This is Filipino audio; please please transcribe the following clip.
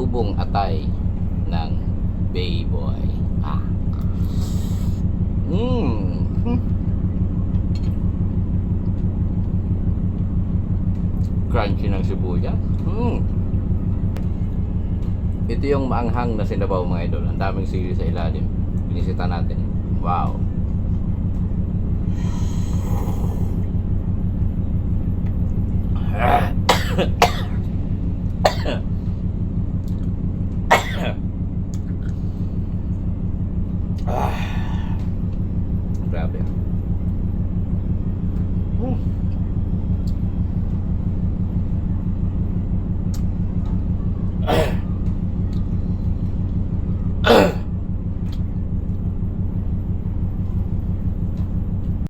adobong atay ng Bayboy. Crunchy ng sibuyas. Ito yung maanghang na sinabaw mga idol. Ang daming sili sa ilalim. Binisita natin. Wow.